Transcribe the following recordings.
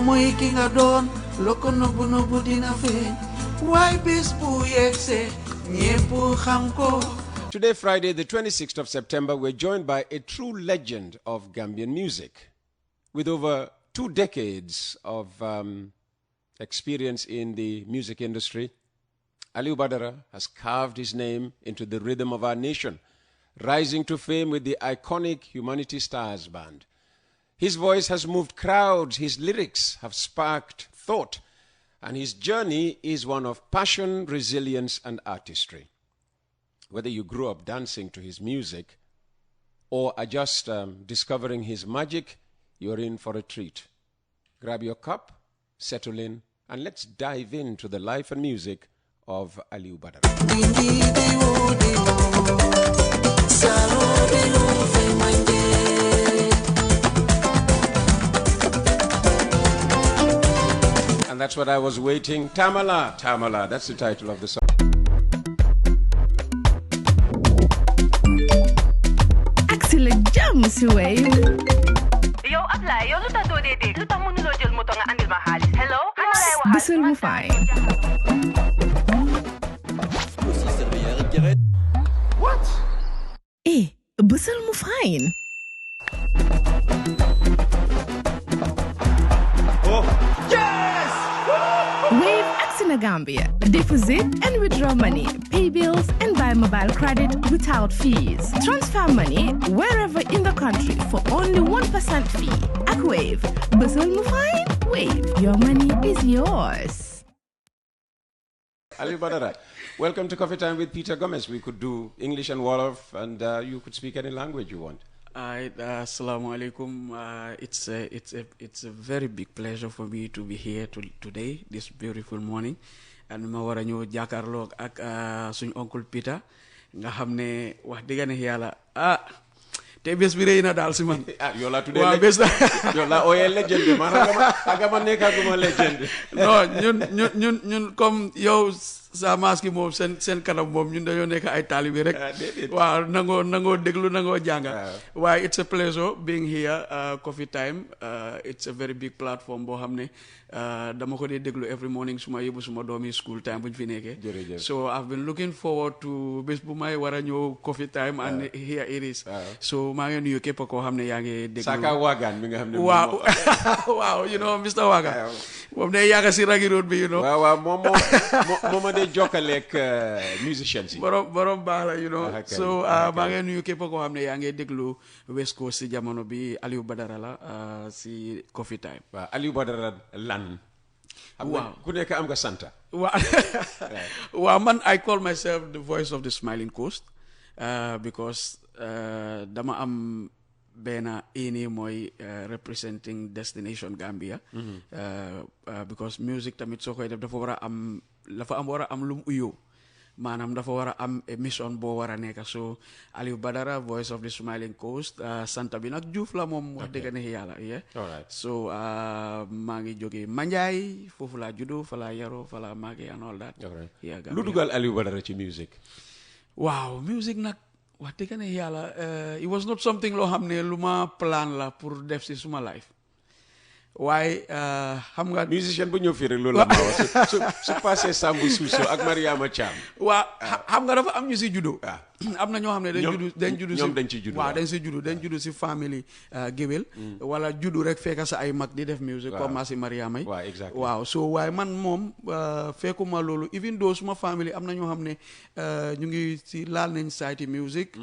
mooy ki nga doon loo ko nëbbu nëbbu dina feeñ waaye bés bu yegsee ñépp xam ko. Today, Friday, the 26th of September, we're joined by a true legend of Gambian music. With over 2 decades of experience in the music industry, Alubada has carved his name into the rhythm of our nation, rising to fame with the iconic Humanity Stars Band. His voice has moved crowds, his lyrics have sparked thought, and his journey is one of passion, resilience, and artistry. Whether you grew up dancing to his music or are just discovering his magic, you're in for a treat. Grab your cup, settle in, and let's dive into the life and music of Alubada. And that's what I was waiting. Tamala, Tamala, that's the title of the song. Yo, apply. Yo, luta do dede. Luta mo nulo jël moto nga andil ma xaalis. Hello? Ano lay waxal? Bisul mo fine. What? Bisul mo fine. Oh, yes! Wave Axina Gambia. Deposit and withdraw money, pay bills and buy mobile credit without fees. Transfer money wherever in the country for only 1% fee. At Wave. Bisul mo fine? Wave. Your money is yours. Alubada, welcome to Coffee Time with Peter Gomez. We could do English and Wolof, and you could speak any language you want. Assalamu alaikum. It's a very big pleasure for me to be here today, this beautiful morning. And ma wara ñu jakarlo ak suñ oncle Peter nga xamne wax diga ne yalla te bes bi reyna dal ci man yo la tudé wa bes yo la oyé legend man agama nekaguma legend non ñun comme yow sa maski mom sen kanam mom ñun dañu nek ay talibé rek waaw nango deglu nango janga why it's a pleasure being here Coffee Time. It's a very big platform bo xamne dama ko deglu every morning suma yebu suma domi school time buñ fi nekké so I've been looking forward to bes bu may wara ñew Coffee Time and here it is so ma ngi nuyu képp ko xamne yaangi deglu Saka Wagan mi nga xamne wow you know Mr. Wagan mom day yaga ci Raggy Road bi you know waaw mom day jokkalek musicians yi borom baax la you know so ma ngi nuyu képp ko xamne yaangi deglu West Coast ci jamono bi Alubada la ci Coffee Time waaw Alubada lan wow ku nekk am nga santa wow man I call myself the voice of the smiling coast because dama am bena ini moy representing destination Gambia because music tamit sokoy def dafa wara am lum uyo manam dafa wara am mission bo wara nek so Alubada voice of the smiling coast santa bi nak Diouf la mom wax deug ne yalla alright so ma ngi joge Manjay fofu la judo fa la yaro fa la magi and all that lu dugal Alubada ci music wow music nak wax deug ne yalla it was not something lo xamne luma plan la pour def ci suma life waaye xam nga musicien bu ñëw fii rek loolu la ma wax su passé Sambu Suso ak Mariama Thiam waa xam nga dafa am ñu si judo am na ñoo xam ne dañ judu ñoom dañ ci judo waaw dañ judu si family géwél wala judu rek fekk sa ay mag di def musique comme si Mariama yi waaw so waaye man moom fekkuma loolu even though suma family am na ñoo xam ne ñu ngi si laal nañ sayti musique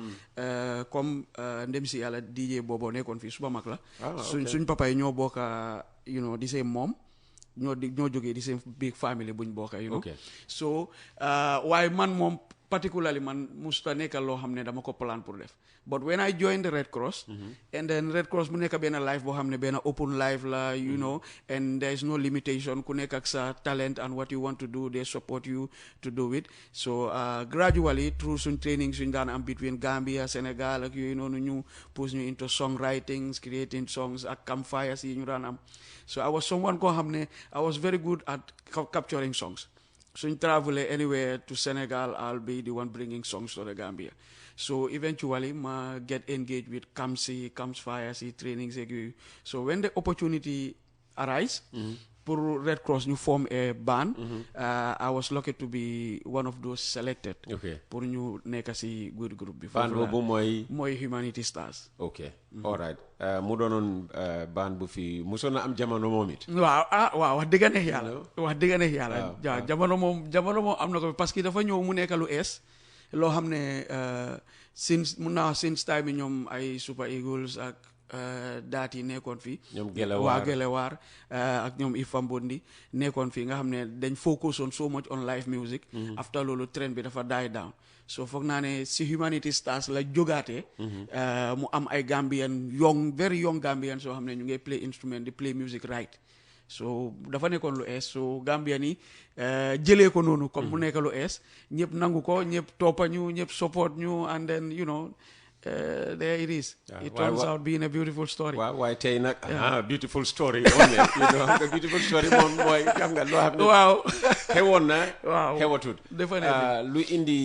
comme ndem si yàlla DJ booboo nekkoon fii suba mag la suñ papa yi ñoo bokka you know di seen moom ñoo jógee di seen big family buñ bokka you know so waaye man moom particularly man musta nekk loo xam ne dama ko plan pour def but when I joined the Red Cross and then Red Cross mu nekk benn life boo xam ne benn open life la you know and there is no limitation ku nekk ak sa talent and what you want to do they support you to do it so gradually through suñ training suñ daan am between Gambia Sénégal ak yooyu noonu ñu push ñu into songwriting creating songs ak campfires yi ñu daan am so I was someone koo xam ne I was very good at capturing songs so in travel anywhere to Senegal, I'll be the one bringing songs to the Gambia. So eventually, I get engaged with campfires, trainings. So when the opportunity arise. Pour Red Cross ñu form a band. I was lucky to be one of those selected. Pour ñu nekk si good group bi. Band boobu mooy Humanity Stars. All right. Mu doonoon band bu fi musoon na am jamono moom it. waaw wax dëgg neex yàlla. wax dëgg neex yàlla. waaw jamono moom am na ko parce que dafa ñëw mu nekk lu ees. loo xam ne since time yi ñoom ay Super Eagles ak daat yi nekkoon fii. ñoom Gelewaar ak ñoom Ifa Mbondi nekkoon fii nga xam ne dañ focus on so much on live music. after loolu trend bi dafa die down. so foog naa ne si Humanity Stars la jógaatee. mu am ay Gambian very young Gambian soo xam ne ñu ngi play instrument di play music right. so dafa nekkoon lu ees so Gambian yi jëlee ko noonu comme mu nekk lu ees ñëpp nangu ko ñëpp toppa ñu ñëpp support ñu and then there it is. It turns out being a beautiful story. waaye tey nag beautiful story the beautiful story moom mooy xam nga loo xam ne waaw xewoon na xewatut definitely lu indi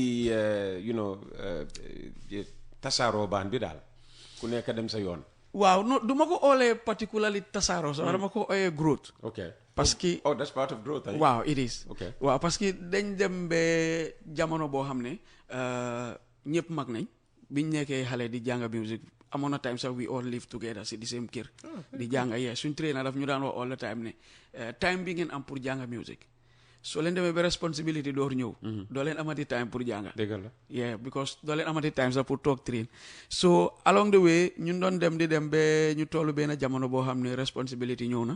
tasaaroo baan bi daal ku nekk dem sa yoon. waaw no du ma ko oolee particularly tasaaroo sax dama ko oolee growth. parce que that's part of growth. waaw it is. waaw parce que dañ dem ba jamono boo xam ne ñëpp mag nañ biñ nekkee xale di jàng music amoon na time sax we all live together si the same kër. di jàng suñ trainer daf ñu daan wax all the time ne time bi ngeen am pour jàng music soo leen demee ba responsibility door ñëw. doo leen amati time pour jàng. dëgg la because doo leen amati time sax pour talk train so along the way ñun doon dem di dem ba ñu tollu benn jamono boo xam ne responsibility ñëw na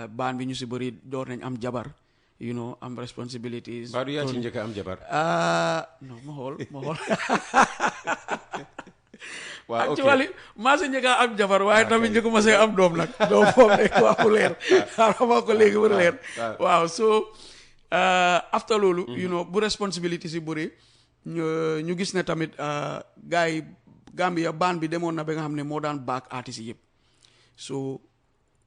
baan bi ñu si bëri door nañ am jabar. am responsibilities. Baadu yaa ci njëkk am jabar. non ma xool. waaw actually maa si njëkk am jabar waaye tamit njëkkuma see am doom nag. doom foofu nekk waxu leer. xaaral ko léegi bu leer. waaw so after loolu. bu responsibility si bëri ñu gis ne tamit gars yi Gambia band bi demoon na ba nga xam ne moo daan back artistes yi yëpp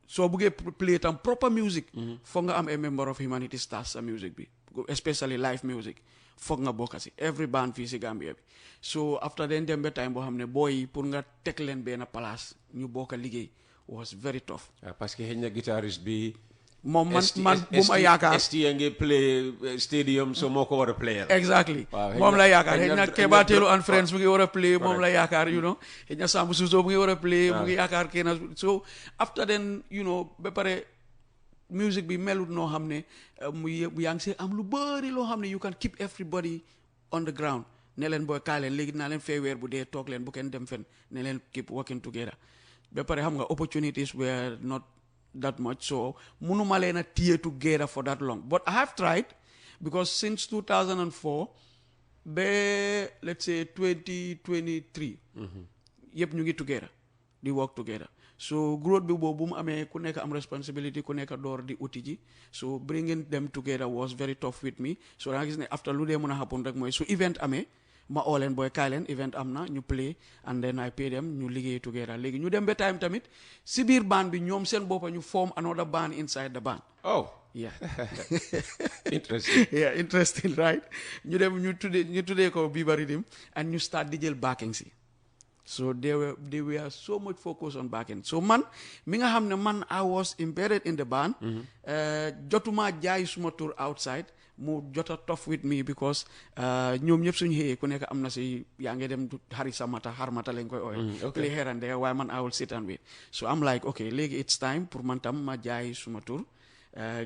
soo buggee play tam proper music foog nga am a member of Humanity Stars sa music bi especially live music foog nga bokk si every band fii si Gambia bi so after den dem ba time boo xam ne booy pour nga teg leen benn place ñu bokk liggéey was very tough. parce que xëy na guitariste bi moom man bu ma yaakaar ST ngi play stadium so moo ko war a play. exactly moom la yaakaar xëy na Keba Teelu and Friends mu ngi war a play moom la yaakaar xëy na Sambu Suso mu ngi war a play mu ngi yaakaar kenn so after then ba pare music bi melut noo xam ne yaa ngi see am lu bëri loo xam ne you can keep everybody on the ground ne leen booy kaa leen léegi naa leen fee weer bu dee toog leen bu kenn dem fen ne leen keep working together ba pare xam nga opportunities were not that much so munuma leen a téye together for that long but I have tried because since 2004 ba let's say 2023 yëpp ñu ngi together di work together so growth bi boobu bu mu amee ku nekk am responsibility ku nekk door di uti ji so bringing them together was very tough with me so da nga gis ne after lu dee mën a happen rek mooy su event amee ma oo leen booy kaay leen event am na ñu play and then I pay them ñu liggéey together léegi ñu dem ba time tamit si biir band bi ñoom seen boppa ñu form another band inside the band. Yeah. Interesting. Yeah, interesting, right? ñu dem ñu tuddee ko Biba Rhythm and ñu start di jël backing si so they were so much focused on backing so man mi nga xam ne man I was embedded in the band jotuma jaay suma tour outside mu jota tough with me because ñoom ñëpp suñu xëyee ku nekk am na si yaa ngi dem xari samata xarmata lañ koy ooye play here and there waaye man I will sit and wait so I'm like okay léegi it's time pour man tam ma jaay suma tour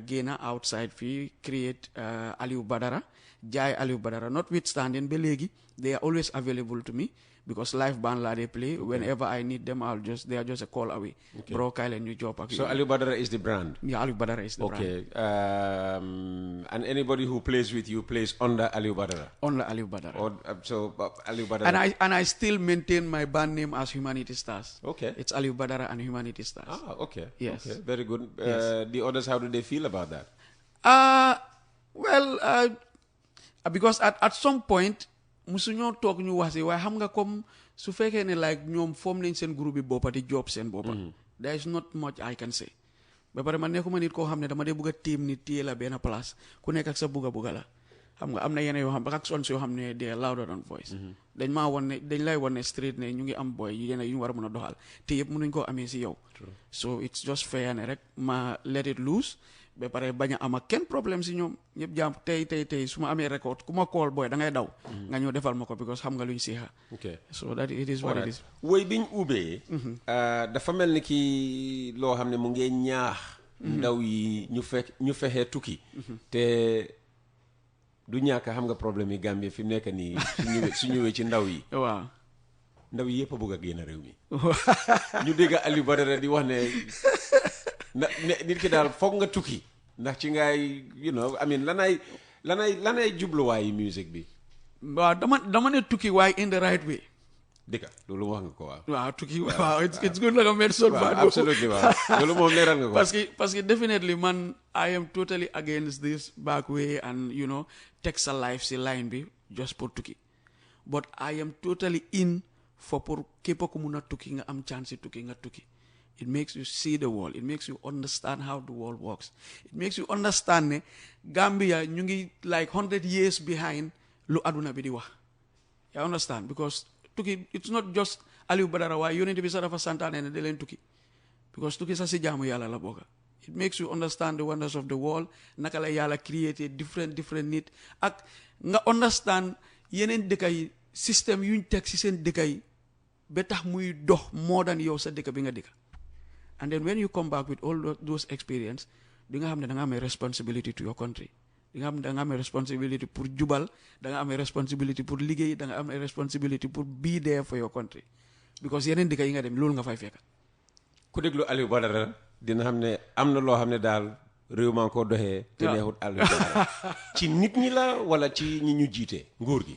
génna outside fii create Alubada jaay Alubada notwithstanding ba léegi they are always available to me because live band la they play whenever I need them they are just a call away. Bro Kyle and New Job. So Alubada is the brand. Yeah, Alubada is the brand. Okay. And anybody who plays with you plays under Alubada. Under Alubada. So Alubada. And I still maintain my band name as Humanity Stars. Okay. It's Alubada and Humanity Stars. Okay. Yes. Okay. Very good. Yes. The others, how do they feel about that? Because at some point musuñoo toog ñu wax si waaye xam nga comme su fekkee ne like ñoom foom nañ seen groupe bi boppa di job seen boppa there is not much I can say ba pare man nekkuma nit koo xam ne dama dee bugg a tiim nit téye la benn place ku nekk ak sa bugga la xam nga am na yeneen yoo xam ak sons yoo xam ne they are louder than voice dañ lay wan ne straight ne ñu ngi am boy yeneen yu ñu war a mën a doxal te yëpp mënuñ koo amee si yow so it's just fair ne rek ma let it loose ba pare bañ a am ak kenn problème si ñoom ñëpp jàmm tey su ma amee record ku ma call boy da ngay daw nga ñëw defal ma ko because xam nga luñ seexa so that it is what it is woy biñ ubbee dafa mel ni ki loo xam ne mu ngee ñaax ndaw yi ñu fexee tukki te du ñàkk xam nga problème yi Gambie fi mu nekk nii su ñëwee ci ndaw yi waaw ndaw yi yëpp a bëgg a génn réew mi ñu dégg Alubada di wax ne nit ki daal foog nga tukki ndax ci ngay I mean lanay jubluwaayi musique bi waaw dama ne tukki waaye in the right way dëgg loolu wax nga ko waaw tukki waaw it's good like a medicine absolutely waaw loolu moom leeral nga ko parce que definitely man I am totally against this back way and teg sa life si line bi just pour tukki but I am totally in for pour képp ku mun a tukki nga am chance tukki nga tukki it makes you see the world it makes you understand how the world works it makes you understand ne Gambia ñu ngi like 100 years behind lu aduna bi di wax you understand because tukki it's not just Alubada waaye yonent bi sax dafa santaane ne da leen tukki because tukki sax si jaamu yàlla la bokka it makes you understand the wonders of the world naka la yàlla create different nit ak nga understand yeneen dëkk yi système yuñ teg si seen dëkk yi ba tax muy dox more than yow sa dëkk bi nga dëkk and then when you come back with all those experience di nga xam ne da nga amee responsibility to your country di nga xam ne da nga amee responsibility pour jubal da nga amee responsibility pour liggéey da nga amee responsibility pour be there for your country because yeneen dëkk yi nga dem loolu nga fay fekk ku déglu Alubada dina xam ne am na loo xam ne daal réew maa ko doxee te neexut Alubada ci nit ñi la wala ci ñi ñu jiite nguur gi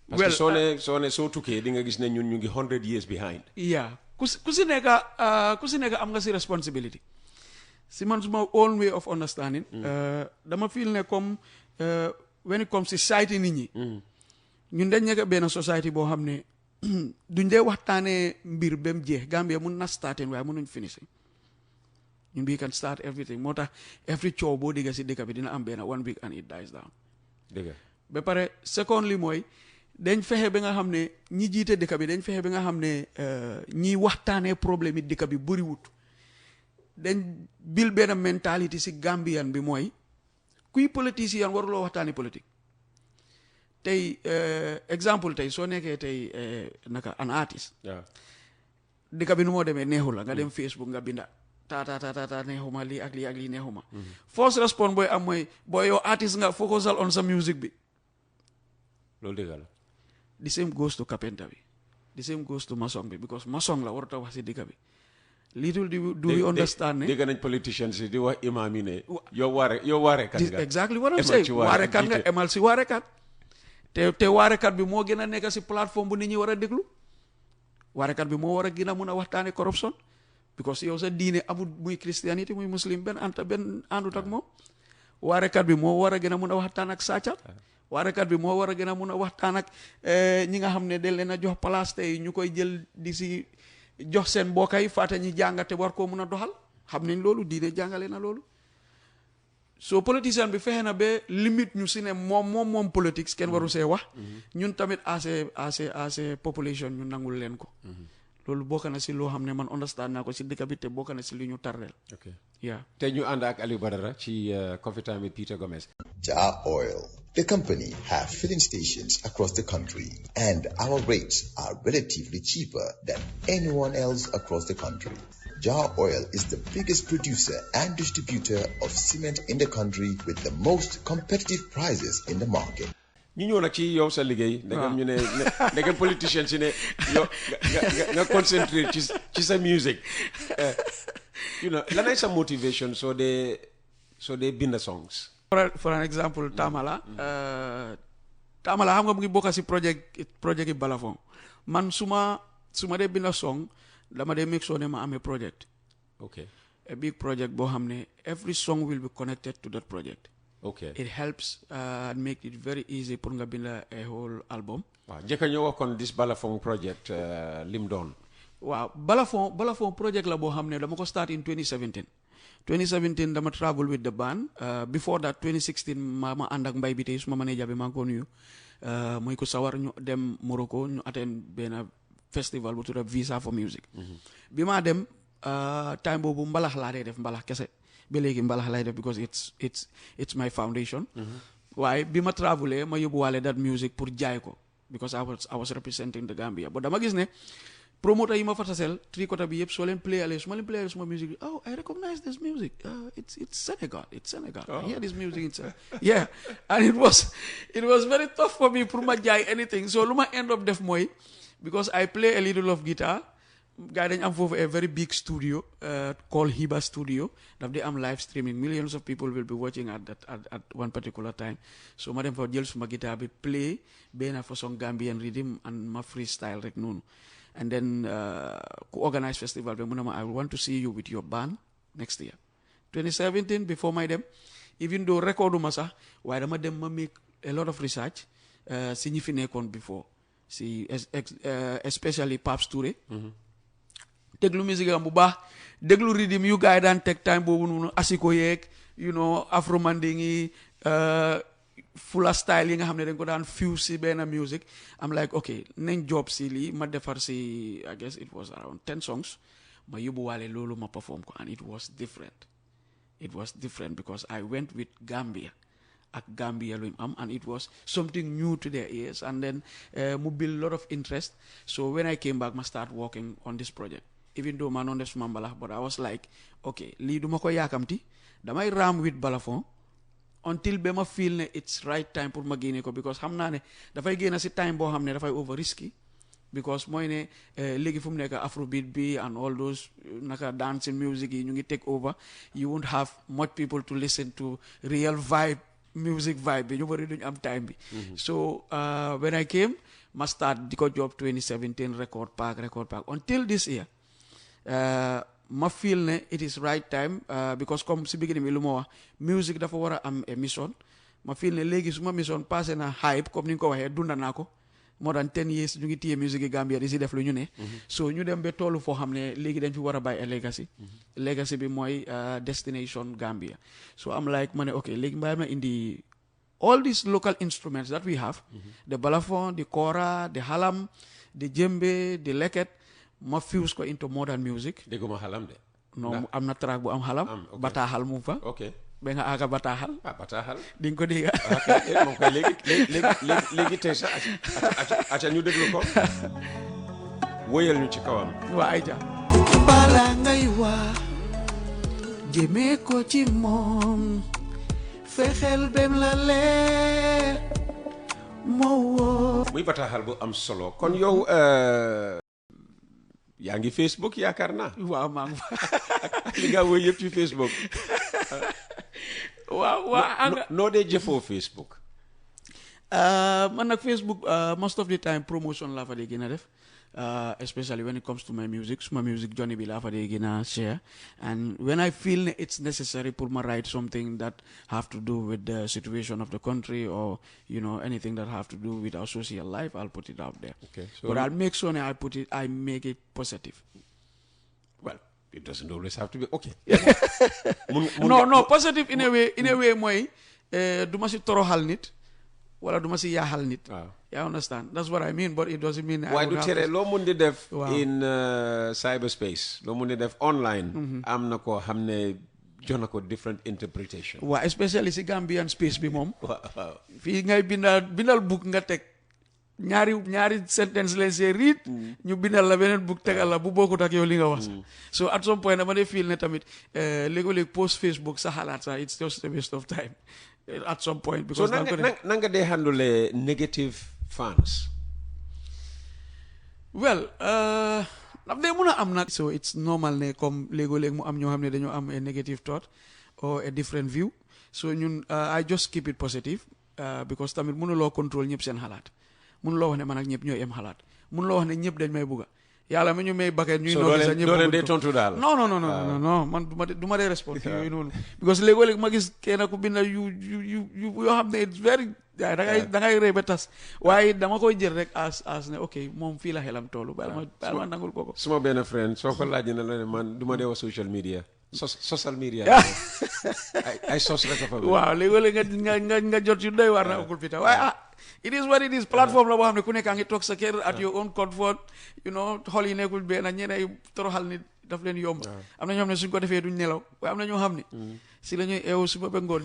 parce que soo tukkee di nga gis ne ñun ñu ngi 100 years behind ku si nekk am nga si responsibility si man suma own way of understanding dama feel ne comme when it comes to society nit ñi ñun dañ nekk benn society boo xam ne duñ dee waxtaanee mbir ba mu jeex Gambia mun na starten waaye mënuñ finishing ñun we can start everything moo tax every coow boo dégga si dëkk bi dina am benn 1 week and it dies down dëgg ba pare secondly mooy dañ fexe ba nga xam ne ñi jiite dëkk bi dañ fexe ba nga xam ne ñi waxtaanee problème yi dëkk bi bëriwut dañ bil benn mentalité si Gambian bi mooy kuy politicien waruloo waxtaanee politique tey exemple tey soo nekkee tey naka an artiste dëkk bi nu moo demee neexu la nga dem Facebook nga binda ta neexuma lii ak lii neexuma first response booy am mooy booy yow artiste nga focusal on sa music bi loolu dëgg la the same goes to carpenter bi the same goes to maçon bi because maçon la warut a wax si dëkk bi little do we understand ne dégg nañ politicians yi di wax imam yi ne yow waarekat nga exactly what I'm saying waarekat nga emal si waarekat te waarekat bi moo gën a nekk si plateforme bu nit ñi war a déglu waarekat bi moo war a gën a mun a waxtaane corruption because yow sa diine amul muy christianité muy muslim benn àndut ak moom waarekat bi moo war a gën a mun a waxtaan ak sàccal waarekat bi moo war a gën a mun a waxtaan ak ñi nga xam ne dañ leen a jox place tey ñu koy jël di si jox seen mbokk yi faata ñi jàngate war koo mun a doxal xam nañ loolu diine jàngale na loolu so politicien bi fexe na ba limite ñu si ne moom politique kenn waru see wax ñun tamit as population ñu nangul leen ko loolu bokk na si loo xam ne man understand naa ko si dëkk bi te bokk na si li ñu tardeel te ñu ànd ak Alubada ci Coffee Time with Peter Gomez. Jar Oil. The company have filling stations across the country, and our rates are relatively cheaper than anyone else across the country. Jar Oil is the biggest producer and distributor of cement in the country with the most competitive prices in the market. ñu ñëw nag ci yow sa liggéey. ndegam ñu ne ndegam politicien si ne yow nga concentré ci sa musique. lanay sa motivation soo dee bind songs. for an example Tamala xam nga mu ngi bokk si project yi Balafon man su ma dee bind song dama dee make sure ne ma amee project a big project boo xam ne every song will be connected to that project. It helps make it very easy pour nga bind a whole album. waaw njëkk ñu wax kon this Balafon project lim doon. waaw Balafon project la boo xam ne dama ko start in 2017 2017 dama travel with the band. Before that 2016 ma ànd ak mbay bi tey suma manager bi maa ngi ko nuyu mooy ko sawar ñu dem Morocco ñu attend benn festival bu tudda Visa for Music. bi maa dem time boobu mbalax laa dee def mbalax kese ba léegi mbalax lay def because it's my foundation. waaye bi ma travelé ma yóbbuwaale that music pour jaay ko because I was representing the Gambia but dama gis ne promoter yi ma fa tasel tricota bi yëpp soo leen playale su ma leen playale suma music oh I recognize this music it's Senegal I hear this music yeah and it was very tough for me pour ma jaay anything so lu ma end up def mooy because I play a little of guitar gars dañ am foofu a very big studio called Hiba Studio daf di am live streaming millions of people will be watching at one particular time so ma dem fa jël suma guitar bi play benn façon Gambian rhythm and ma freestyle rek noonu and then ku organize festival bi mu ne ma I want to see you with your band next year 2017 before my dem even though recorduma sax waaye dama dem ma make a lot of research si ñi fi nekkoon before si especially Paps Touré déglu musique am bu baax déglu rhythm yu gars yi daan teg time boobu noonu asiko yeeg afro manding yi fula style yi nga xam ne dañ ko daan fuse si benn music am like okay nañ job si lii ma defar si I guess it was around 10 songs ma yóbbuwaale loolu ma perform ko and it was different because I went with Gambia ak Gambia lu am and it was something new to their ears and then mu build a lot of interest so when I came back ma start working on this project even though ma noon def suma mbalax but I was like okay lii duma ko yaakamti damay raam with balafon until ba ma feel ne it's right time pour ma génne ko because xam naa ne dafay génn si time boo xam ne dafay over risky because mooy ne léegi fu mu nekk afrobeat bi and all those naka dancing music yi ñu ngi take over you won't have much people to listen to real music vibe bi ñu bëri duñu am time bi so when I came ma start di ko job 2017 record pack until this year ma feel ne it is right time because comme si beginning bi lu ma wax music dafa war a am a mission ma feel ne léegi suma mission passé na hype comme ni nga ko waxee dunda naa ko more than 10 years ñu ngi téye musique yi Gambia di si def lu ñu ne so ñu dem ba tollu foo xam ne léegi dañ fi war a bàyyi a legacy bi mooy destination Gambia so am like ma ne okay léegi mbaa ma indi all these local instruments that we have the balafon the kora the halam the djembe the leket ma fuse ko into modern music dégguma halam de non am na track bu am halam bataaxal mu fa ba nga aaga bataaxal bataaxal di nga ko dégg moom koy léegi tey sax aca ñu déglu ko wóyal ñu ci kawam waa ayja bala ngay wax jëmee ko ci moom fexeel bem la leer moo woo muy bataaxal bu am solo kon yow yaa ngi Facebook yaakaar naa waaw maa ngi li nga woy yëpp ci Facebook waaw noo dee jëfoo Facebook man nag Facebook most of the time promotion laa fa dee gën a def especially when it comes to my music journey bi laa fa dee gën a share and when I feel it's necessary pour ma write something that have to do with the situation of the country or anything that have to do with our social life I'll put it out there but I'll make sure I make it positive. Well, it doesn't always have to be okay. no positive in a way mooy du ma si toroxal nit wala du ma si yaaxal nit. Yeah, I understand. That's what I mean, but it doesn't mean. Why do tere loo mun di def in cyberspace loo mun di def online. am na ko xam ne jox na ko different interpretation. waaw especially si Gambian space bi moom. fii ngay bindal book nga teg ñaari sentence leen see read ñu bindal la beneen book tegal la bu bokkut ak yow li nga wax so at some point dama dee feel ne tamit léegi-léegi post Facebook sa xalaat sax it's just a waste of time at some point. Because so nanga dee handle negative fans. Well daf dee mun a am nag. So it's normal ne comme léegi-léegi mu am ñoo xam ne dañoo am a negative thought or a different view so ñun I just keep it positive because tamit mënuloo control ñëpp seen xalaat mënuloo wax ne man ak ñëpp ñooy am xalaat mënuloo wax ne ñëpp dañ may bugga yàlla mi ñu may bakket ñuy noonu sax ñëpp doo leen dee tontu daal non man du ma dee respond yooyu noonu because léegi-léegi ma gis kenn ku bind yu yoo xam ne it's very da ngay rëy ba tas waaye dama koy jël rek as ne ok moom fii la xelam toolu baal ma nangul ko suma benn friend soo ko laaj na la ne man du ma dee wax social media social media ay sos rek fa waaw léegi nga jot yu doy war na okul pita waaye it is what it is platform la boo xam ne ku nekk a ngi toog sa kër at your own comfort xol yi nekkul benn ñeneen toroxal ni daf leen yomb am na ñoo xam ne suñ ko defee duñ nelaw waaye am na ñoo xam ne si la ñuy eewu suba ba ngoon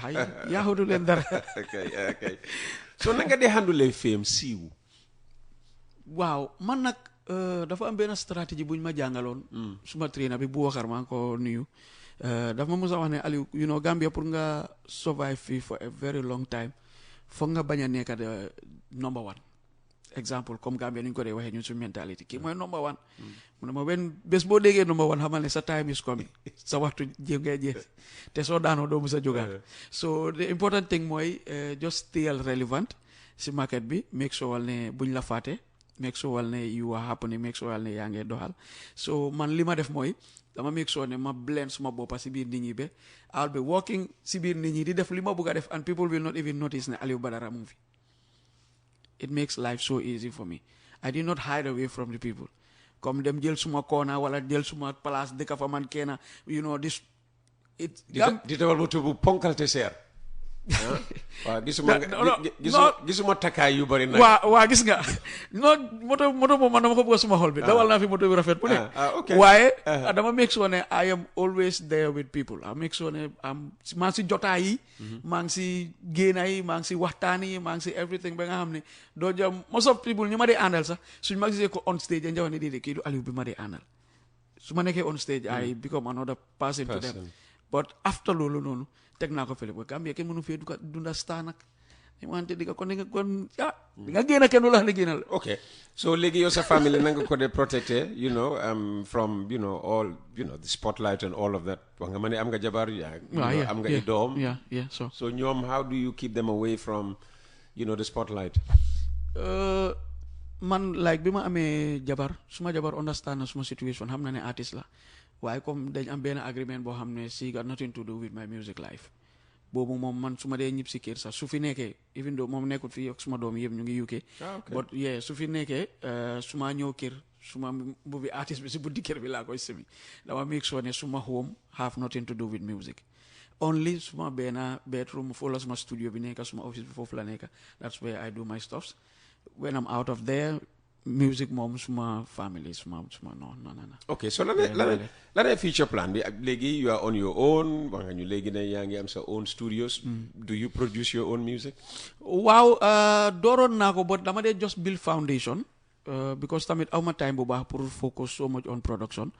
ay yaaxutu leen dara okay so na nga dee handle fame siiw waaw man nag dafa am benn stratégie buñ ma jàngaloon suma trainer bi bu waxar maa ngi ko nuyu dafa ma mos a wax ne Aliou Gambia pour nga survive fii for a very long time foog nga bañ a nekk number one exemple comme Gambia ni ñu ko dee waxee ñun suñu mentalité kii mooy number one mu ne ma benn bés boo déggee number one xamal ne sa time is coming sa waxtu jéem ngay jeex te soo daanoo doo mus a jógaat so the important thing mooy just stay relevant si market bi make sure wal ne buñ la faate make sure wal ne you are happening make sure wal ne yaa ngee doxal so man li ma def mooy dama make sure ne ma blend suma boppa si biir nit ñi be I'll be working si biir nit ñi di def li ma bëgg a def and people will not even notice ne Aliou Badara mu fi it makes life so easy for me I did not hide away from the people comme dem jël suma koona wala jël suma place dëkka fa man kenn this it di tawal moto bu ponkal te seer waaw gisuma takkaay yu bari nag waa gis nga non moto boobu man dama ko bëgg suma xol bi dawal naa fi moto bi rafet bu nekk waaye dama make sure ne I am always there with people I make sure ne maa ngi si jotaay yi maa ngi si génna yi maa ngi si waxtaan yi maa ngi si everything ba nga xam ne doo jam most of people ñu ma dee àndal sax suñ ma gisee ko on stage a njaw ne déedéet kii du Aliou bi ma dee àndal su ma nekkee on stage I become another person to them but after loolu noonu teg naa ko fële ba Gambia kenn mënu fee dunda star nag wante di nga kon di nga génn kenn du la ne génnal ok so léegi yow sa famille na nga ko de protecté from all the spotlight and all of that wax nga ma ne am nga jabar am nga i doom so ñoom how do you keep them away from the spotlight man like bi ma amee jabar suma jabar understand na suma situation xam na ne artiste la waaye comme dañ am benn agreement boo xam ne she got nothing to do with my music life boobu moom man su ma dee ñib si kër sax su fi nekkee even though moom nekkul fii ak suma doom yëpp ñu ngi UK but su fi nekkee su ma ñëw kër suma boobu artiste bi si buddi kër bi laa koy semi dama make sure ne suma home have nothing to do with music only suma benn bedroom foofu la suma studio bi nekka suma office bi foofu la nekka that's where I do my stuffs when I'm out of there music moom suma family suma non ok so lan future plan bi léegi you are on your own wax nga ñu léegi ne yaa ngi am sa own studios do you produce your own music waaw dooroon naa ko but dama dee just build foundation because tamit awma time bu baax pour focus so much on production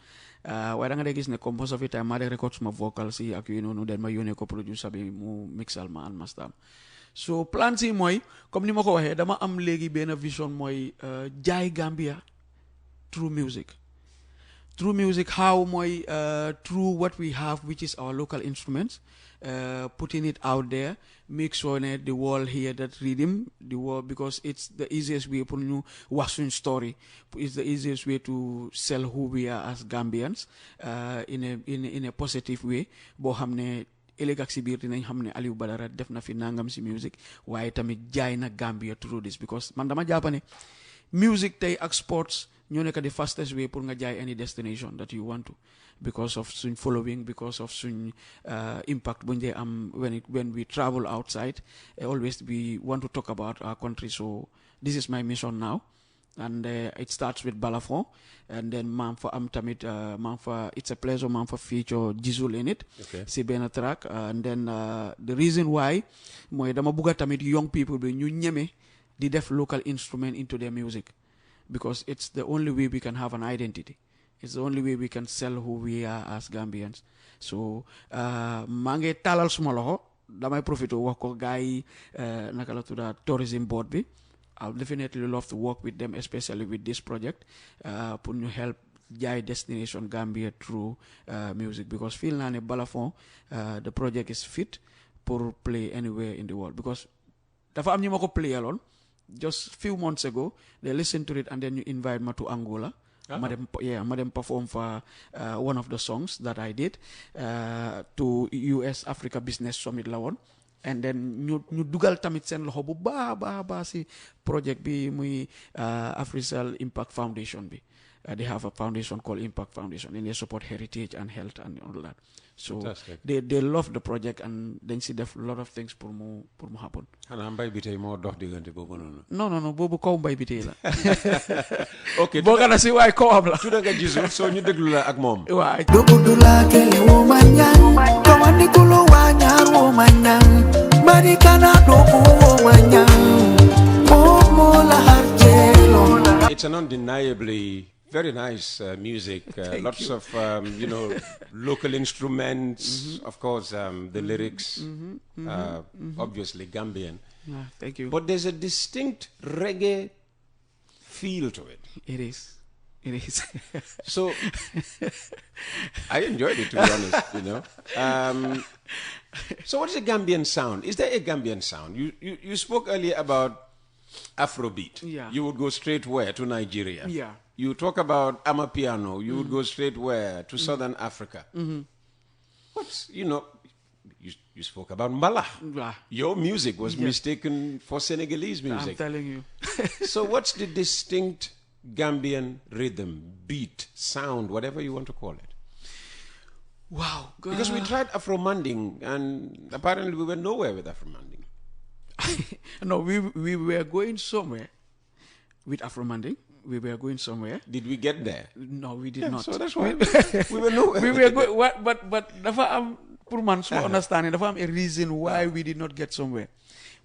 waaye da nga dee gis ne comme most of the time maa dee record suma vocal si ak yooyu noonu den ma yónnee ko producer bi mu mixal ma and mastam so plan si mooy comme ni ma ko waxee dama am léegi benn vision mooy jaay Gambia through music how mooy through what we have which is our local instruments putting it out there make sure ne the world hear that rhythm the world because it's the easiest way pour ñu wax suñ story it's the easiest way to sell who we are as Gambians in a positive way boo xam ne ëllëg ak si biir dinañ xam ne Aliou Badara def na fi nangam si music waaye tamit jaay na Gambia through this because man dama jàpp ne music tey ak sports ñoo nekk the fastest way pour nga jaay any destination that you want to because of suñ following because of suñ impact buñ dee am when we travel outside always we want to talk about our country so this is my mission now and it starts with Balafon and then maam fa am tamit maam fa it's a pleasure maam fa feature Jizzle in it si benn track and then the reason why mooy dama bugga tamit young people bi ñu ñeme di def local instrument into their music because it's the only way we can have an identity it's the only way we can sell who we are as Gambians so maa ngi taalal suma loxo damay profité wax ko gars yi naka la tudda tourism board bi I'll definitely love to work with them, especially with this project, pour ñu help jaay destination Gambia through music because feel naa ne Balafon the project is fit pour play anywhere in the world because dafa am ñu ma ko play alone just few months ago they listened to it and then you invite ma to Angola. ma dem perform for one of the songs that I did to US Africa Business Summit la woon and then ñu dugal tamit seen loxo bu baax si project bi muy Africell Impact Foundation bi They have a foundation called Impact Foundation, and they support heritage and health and all that. So they love the project, and then see a lot of things pour mu happen. Xanaa mbay bi tey moo dox diggante boobu noonu. Non boobu kaw mbay bi tey la. ok boo gën a si waay kawam la. tudda nga gisul soo ñu déglu la ak moom. waay. Dubudula kele womanyang, kawani kulo wanyar womanyang, marikana doku womanyang, momo la harjelo. It's an undeniably very nice music. Lots of local instruments. Of course, the lyrics, obviously Gambian. Thank you. But there's a distinct reggae feel to it. It is. So I enjoyed it, to be honest. So what is a Gambian sound? Is there a Gambian sound? You spoke earlier about Afrobeat. Yeah. You would go straight where? To Nigeria. Yeah. You talk about Amapiano. You would go straight where? To Southern Africa. What's, you spoke about Mbala. Your music was mistaken for Senegalese music. I'm telling you. So what's the distinct Gambian rhythm, beat, sound, whatever you want to call it? Wow. Because we tried Afro-Manding, and apparently we went nowhere with Afro-Manding. No, we were going somewhere with Afro-Manding. We were going somewhere. Did we get there? No, we did not. So that's why we were nowhere. We were going, but dafa pour man so understanding dafa am a reason why we did not get somewhere.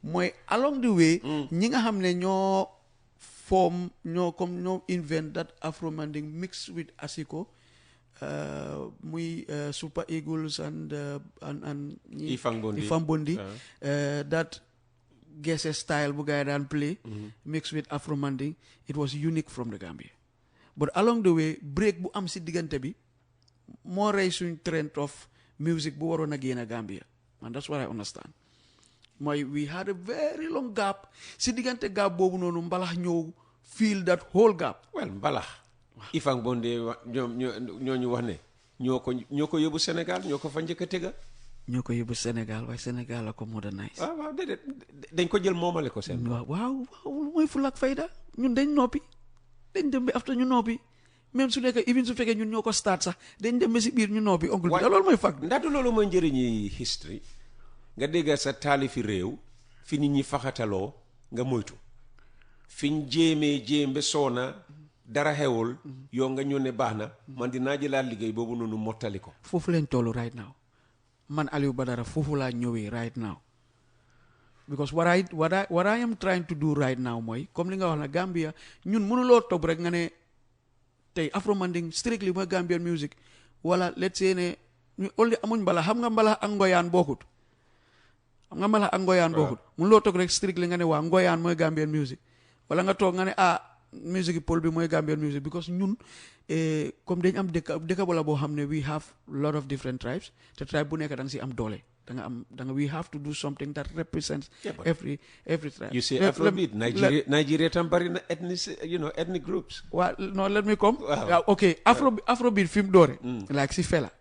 Moy along the way, ñi nga xamne ñoo form ñoo invent that Afro-Manding mixed with Asiko, Super Eagles and Ifang Bondi, that Gese style bu gaay daan play mixed with Afro-Manding. It was unique from the Gambia. But along the way, break bu am si digante bi moo rey suñ trend of music bu waroon a génn Gambia. And that's what I understand. We had a very long gap. Si digante gap boobu noonu mbalax ñëw feel that whole gap. Well, mbalax Ifang Bondi ñoo ñu wax ne ñoo ko yóbbu Sénégal ñoo ko fa njëkk a tëgga. ñoo ko yóbbu Sénégal waaye Sénégal la ko modernize. waaw déedéet dañ ko jël moomale ko seen. waaw mooy fulla ak fayda ñun dañ noppi dañ dem bi after ñu noppi même su nekk even su fekkee ñun ñoo ko start sax dañ dem ba si biir ñu noppi oncle bi loolu mooy fact. ndaxte loolu mooy njëriñi history nga dégg sa taalifi réew fi nit ñi faxataloo nga moytu fiñ jéem ba soona dara xewul yow nga ñëw ne baax na man dinaa jëlaat liggéey boobu noonu mottali ko. foofu lañ tollu right now. Man Alubada foofu laa ñëwee right now because what I am trying to do right now mooy comme li nga wax na Gambia ñun mënuloo toog rek nga ne tey Afro-Manding strictly mooy Gambian music wala let's say ne ñu olli amuñ mbalax xam nga mbalax ak ngoyaan bokkut mënuloo toog rek strictly nga ne waa ngoyaan mooy Gambian music wala nga toog nga ne music pol bi mooy Gambian music because ñun comme dañ am dëkk bala boo xam ne we have a lot of different tribes te tribe bu nekk da nga si am doole we have to do something that represents every tribe. You say Afrobeat, Nigeria tam bari na ethnic groups. Well, no, let me come. Wow. Okay, Afrobeat film doore like si fela.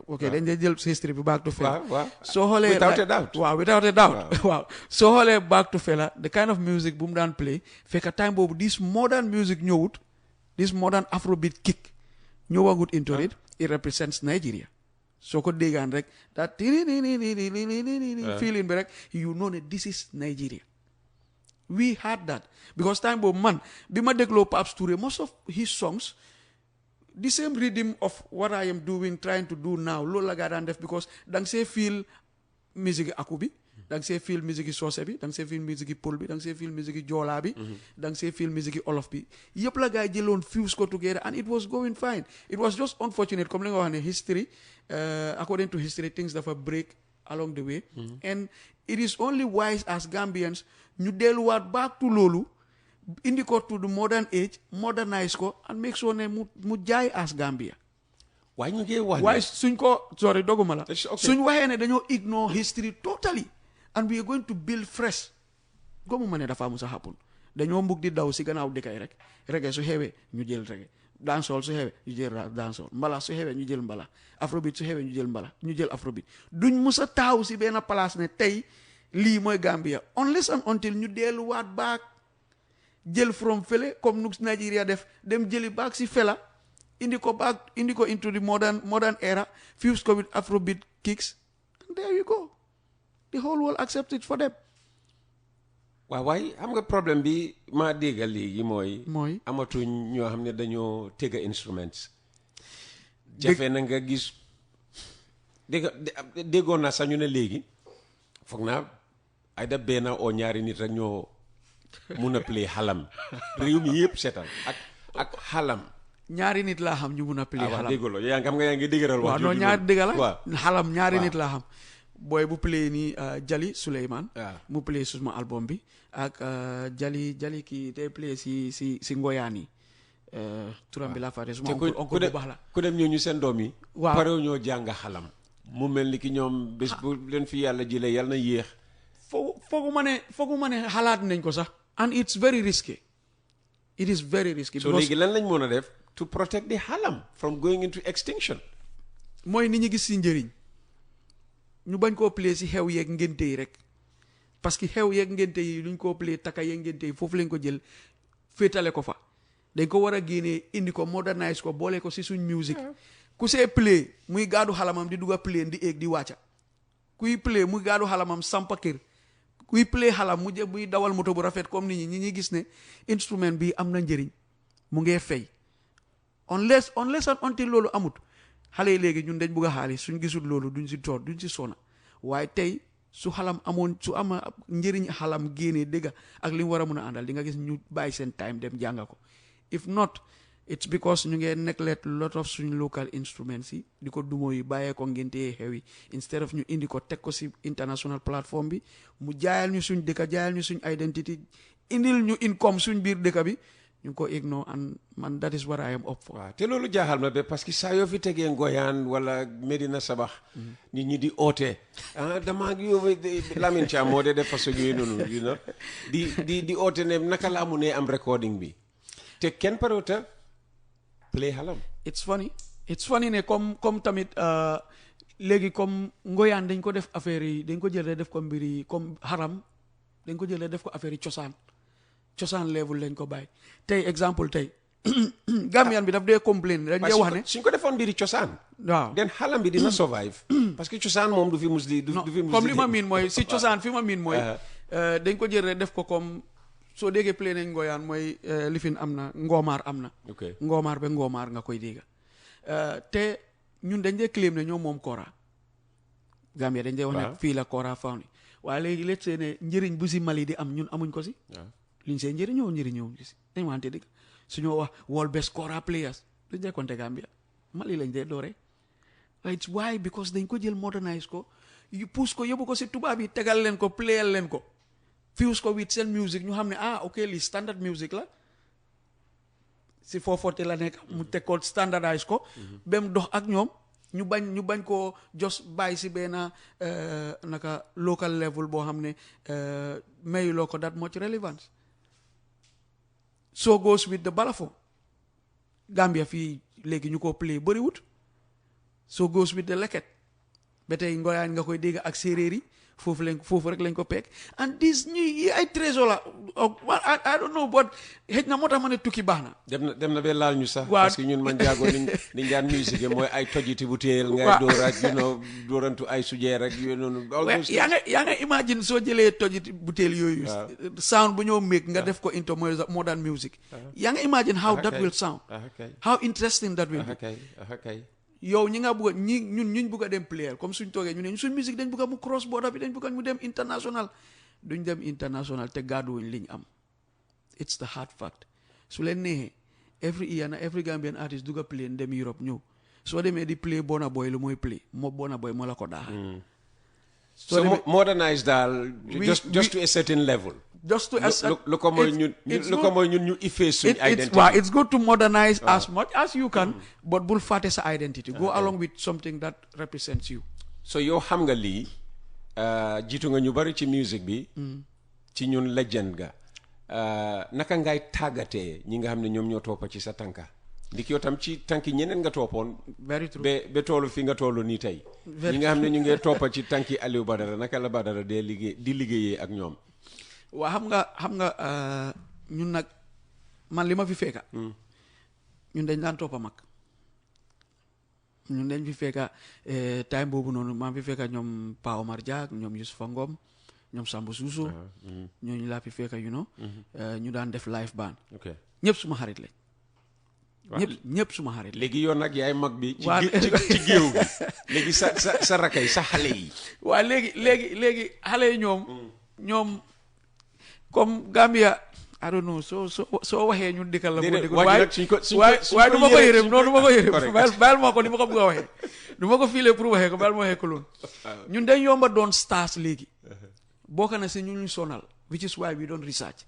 Okay, then they jël history bi back to fela. Wow. So xoolee without a doubt. Wow, without a doubt. Wow. So xoolee back to fela, the kind of music bu mu daan play fekk time boobu this modern music ñëwut, this modern Afrobeat kick ñëwagut into it represents Nigeria. So ko déggaan rek that feeling bi rek you know that this is Nigeria. We had that because time boobu man bi ma dégloo Pape Touré most of his songs the same rhythm of what I am doing trying to do now loolu la gaa daan def because da nga see feel musique aku bi da nga see feel musique soose bi da nga see feel musique pël bi da nga see feel musique joolaa bi da nga see feel musique olof bi yëpp la gaa jëloon fuse ko together and it was going fine. It was just unfortunate comme li nga wax ne history according to history things dafa break along the way and it is only wise as Gambians ñu delluwaat back to loolu indi ko to the modern age modernize ko and make sure ne mu jaay as Gambia. waaye ñu ngi wax waaye suñ ko sorry doguma la suñ waxee ne dañoo ignore history totally and we are going to build fresh gomu ma ne dafa musa happen dañoo mbug di daw si gannaaw dëkkay rek reggae su xewee ñu jël reggae dancehall su xewee ñu jël dancehall mbala su xewee ñu jël mbala afrobeat su xewee ñu jël afrobeat duñ musa taaw si benn place ne tey lii mooy Gambia unless and until ñu delluwaat back jël from fële comme nu Nigeria def dem jëli back si fela indi ko into the modern era, fuse ko with Afrobeat kicks, and there you go. The whole world accepts it for them. waaw waaye xam nga problème bi maa déggal léegi mooy amatuñ ñoo xam ne dañoo tëgga instruments jafe na nga gis déggoon naa sax ñu ne léegi foog naa ay da benn oo ñaari nit rek ñoo mun a play xalam réew mi yëpp seetal ak xalam ñaari nit laa xam ñu mun a play xalam déggolo yaa ngi xam nga yaa ngi dëgëral wax non ñaari dëgg la xalam ñaari nit laa xam booy bu play nii Jali Souleymane mu play suma album bi ak Jali kii day play si ngoyaan yi turam bi laa fàtte suma oncle bu baax la ku dem ñooñu seen doom yi parew ñoo jàng xalam mu mel ni ki ñoom bés bu leen fi yàlla jëlee yàlla na yéex foogu ma ne xalaat nañ ko sax and it's very risky. It is very risky. So léegi lan lañ mën a def to protect the xalam from going into extinction. mooy nit ñi gis si njëriñ ñu bañ koo play si xew yeeg ngénte yi rek parce que xew yeeg ngénte yi luñ koo play takka yeeg ngénte yi foofu lañ ko jël féetale ko fa dañ ko war a génnee indi ko modernise ko boole ko si suñ music ku see play muy gaadu xalamam di dugga play di éeg di wàcca kuy play muy gaadu xalamam sampa kër kuy play xalam mu jë buy dawal moto bu rafet comme nit ñi gis ne instrument bi am na njëriñ mu ngee fay unless and until loolu amut xale yi léegi ñun dañ bugg a xaalis suñ gisul loolu duñ si sona waaye tey su xalam amoon su ama njëriñ xalam génnee dëgga ak li mu war a mun a àndal di nga gis ñu bàyyi seen time dem jànga ko if not it's because ñu ngee neglect lot of suñ local instruments yi di ko dumo yi bàyyee ko ngéntee xew yi instead of ñu indi ko teg ko si international platform bi mu jaayal ñu suñ dëkka jaayal ñu suñ identity indil ñu income suñ biir dëkka bi ñu ko ignore and man that is what I am up for. waaw te loolu jaaxal ma ba parce que saa yoo fi tegee ngoyaan wala Medina Sabax nit ñi di oote damaa ngi yóbbu Lamine Thiam moo dee def façon yooyu noonu you know di oote ne naka laa mu ne am recording bi te kenn parewuta play xalam. it's funny ne comme tamit léegi comme ngoyaan dañ ko def affaire yi dañ ko jël def ko mbir yi comme haram dañ ko jël def ko affaire yi cosaan level lañ ko bàyyi tey exemple tey Gambian bi daf dee complain dañ dee wax ne suñ ko defoon mbiri cosaan waaw den xalam bi dina survive parce que cosaan moom du fi mus di du fi mus comme li ma miin mooy si cosaan fi ma miin mooy dañ ko jël def ko comme soo déggee play nañ ngoyaan mooy lifin am na ngoomaar am na ngoomaar ba ngoomaar nga koy dégga te ñun dañ dee claim ne ñoo moom Kora Gambia dañ dee wax ne fii la Kora found waaye léegi let's say ne njëriñ bu si Mali di am ñun amuñ ko si liñ see njëriñoo gis dañ wante dëgg suñoo wax world best Kora players dañ dee compter Gambia Mali lañ dee doore it's why because dañ ko jël modernise ko yu pousse ko yóbbu ko si tubaab yi tegal leen ko playal leen ko fuse ko with seen music ñu xam ne ok lii standard music la si 440 la nekk mu teg ko standardise ko ba mu dox ak ñoom ñu bañ koo just bàyyi si benn naka local level boo xam ne mayuloo ko that much relevance so goes with the balafon Gambia fii léegi ñu ko play bëriwut so goes with the leket ba tey ngoyaan nga koy dégg ak séeréer yi foofu rek lañ ko peeg and this ñuy ay trésor la I don't know but xëj na moo tax ma ne tukki baax na dem na ba laal ñu sax parce que ñun man jaago niñ daan musique mooy ay tojiti bu téel ngay door ak doorantu ay sujeer ak yooyu noonu yaa nga imagine soo jëlee tojiti bu téel yooyu sound bu ñoo make nga def ko into modern music yaa nga imagine how that will sound how interesting that will be yow ñi nga bëgg ñun bëgg a dem player comme suñ toogee ñu ne suñ musique dañ bëgg mu cross border bi dañ bëgg mu dem international duñ dem international te gàdduwuñ liñ am it's the hard fact su leen neexee every year na every Gambian artist dugg a play dem Europe ñëw soo demee di play Burna Boy lu mooy play Burna Boy moo la ko daaxal so modernize daal just to a certain level just to lu ko mooy ñun ñu efface suñ identity it's good to modernize as much as you can but bul fàtte sa identity go along with something that represents you so yow xam nga lii jiitu nga ñu bari ci music bi ci ñun legend ga naka ngay tàggatee ñi nga xam ne ñoom ñoo toppa ci sa tànka ndik yow tam ci tànki ñeneen nga toppoon very true ba toolu fi nga toolu nii tey ñi nga xam ne ñu ngee toppa ci tànki Aliou Badara naka la Badara di liggéeyee ak ñoom waa xam nga ñun nag man li ma fi fekka ñun dañ daan toppa mag ñun dañ fi fekka time boobu noonu maa fi fekka ñoom Pa Omar Dia ñoom Youssoufa Ngom ñoom Samba Suso ñooñu laa fi fekka ñu daan def live band ñëpp suma xarit lañ ñëpp suma xarit léegi yoon nag yaay mag bi ci géew bi léegi sa rakay sa xale yi waaw léegi xale yi ñoom comme Gambia I don't know soo waxee ñun dikkal la boo waaye du ma ko yërëm noonu du ma ko yërëm baal ma ko ni ma ko bëgg a waxee du ma ko fiile pour waxee ko baal ma waxee ko loolu ñun dañ yomba doon stars léegi bokk na si ñu sonal which is why we don't research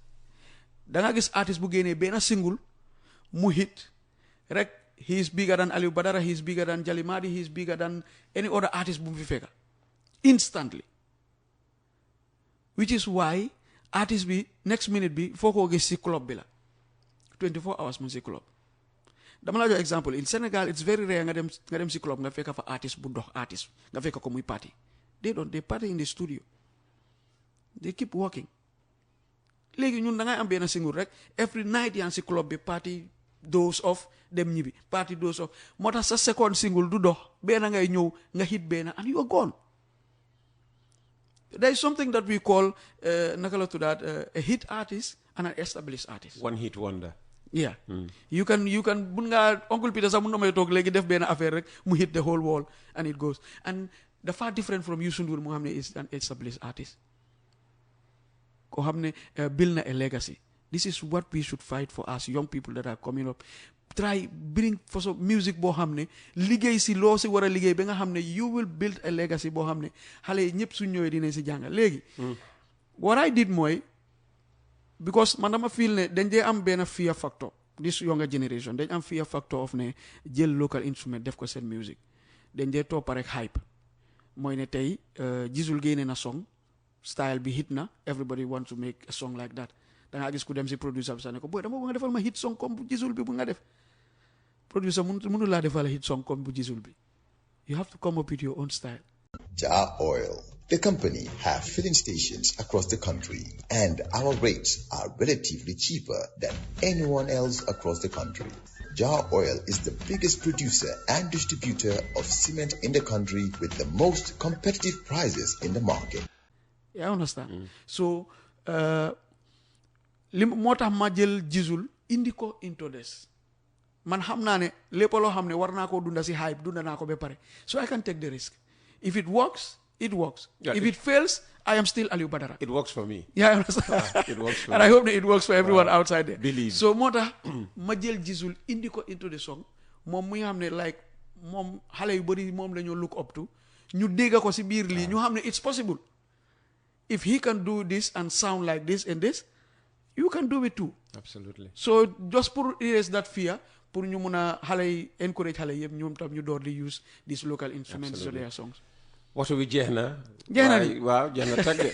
da nga gis artiste bu génnee benn single mu hit rek he is bigger than Alubada, he is bigger than Jalimadi, he is bigger than any other artist bu mu fi fekka instantly, which is why artist bi next minute bi foo ko gis si club bi la 24 hours mu si club. Dama la jox exemple in Senegal it's very rare nga dem si club nga fekka fa artist bu dox artist nga fekka ko muy party. They party in the studio, they keep working. Léegi ñun da ngay am benn single rek every night yaa ngi si club bi party dose off dem ñibbi party dose off moo tax sa second single du dox benn ngay ñëw nga hit benn and you are gone. There is something that we call naka la tuddaat a hit artist and an established artist. One hit wonder. Yeah. You can bun nga Uncle Peter sax mun na may toog léegi def benn affaire rek mu hit the whole wall and it goes, and the far different from Youssou Ndour mu xam ne is an established artist ko xam ne build na a legacy. This is what we should fight for as young people that are coming up. Try bring for some music boo xam ne liggéey si loo si war a liggéey ba nga xam ne you will build a legacy boo xam ne xale yi ñëpp suñ ñëwee dinañ si jàngal léegi. What I did mooy because man dama feel ne dañ dee am benn fear factor this younger generation dañ am fear factor of ne jël local instrument def ko seen music dañ dee toppa rek hype mooy ne tey gisul génne na song style bi hit na everybody wants to make a song like that. Da nga gis ku dem si producer bi sax ne ko boy dama bëgg nga defal ma hit song comme bu gisul bi bu nga def producer mënu laa defal hit song comme bu gisul bi. You have to come up with your own style. Jar Oil, the company, have filling stations across the country, and our rates are relatively cheaper than anyone else across the country. Jar Oil is the biggest producer and distributor of cement in the country with the most competitive prices in the market. Yeah, I understand. So, moo tax ma jël gisul indi ko into this man xam naa ne lépp loo xam ne war naa koo dunda si hype dunda naa ko ba pare, so I can take the risk. If it works, it works. Yeah, if it fails, I am still Alubada. It works for me. Yeah, I understand. It works for and me. I hope that it works for everyone outside there. Believe. So moo tax ma jël gisul indi ko into the song moom muy xam ne like moom xale yu bëri moom la ñoo look up to ñu dégg ko si biir lii ñu xam ne it's possible. If he can do this and sound like this and this, you can do it too. Absolutely. So just pour erase that fear, pour ñu mun a xale yi encourage xale yëpp ñoom tam ñu door di use these local instruments to their songs. Waxtu wi jeex na. Jeex na waaw jeex na tàgg.